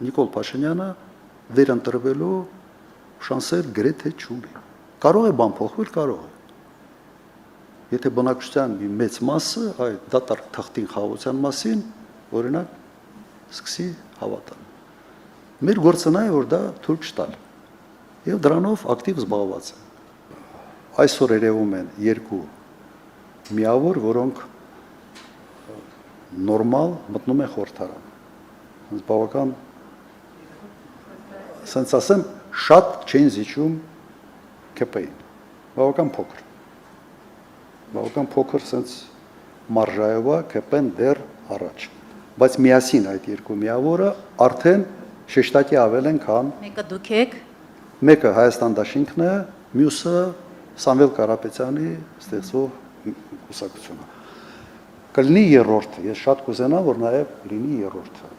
Նիկոլ Փաշինյանը վերընտրվելու շանսեր գրեթե չունի։ Կարող է բան փոխվել, կարող է։ Եթե բնակչության մի մեծ մասը այդ դատարկ թղթին խաղաղության մասին, օրինակ, սկսի հավատալ։ Մեր գործն է, որ դա թույլ չտալ։ Եվ դրանով ակտիվ զբաղված են։ Այսօր երևում են երկու միավոր, որոնք նորմալ մտնում են խորհրդարան։ Բավական, ասենց ասեմ, շատ չեն զիջում ԿՊ-ին, բավական փոքր սենց մարժայով է ԿՊ-ն դեռ առաջ, բայց միասին այդ երկու միավորը արդեն շեշտակի ավել են, քան Մեկը դուք եք, մեկը Հայաստան դաշինքն է, մյուսը Սամվել Կարապետյանի ստեղծվող կուսակցությունը։ Կլինի երրորդը, ես շատ կուզենամ, որ նաև լինի երրորդը։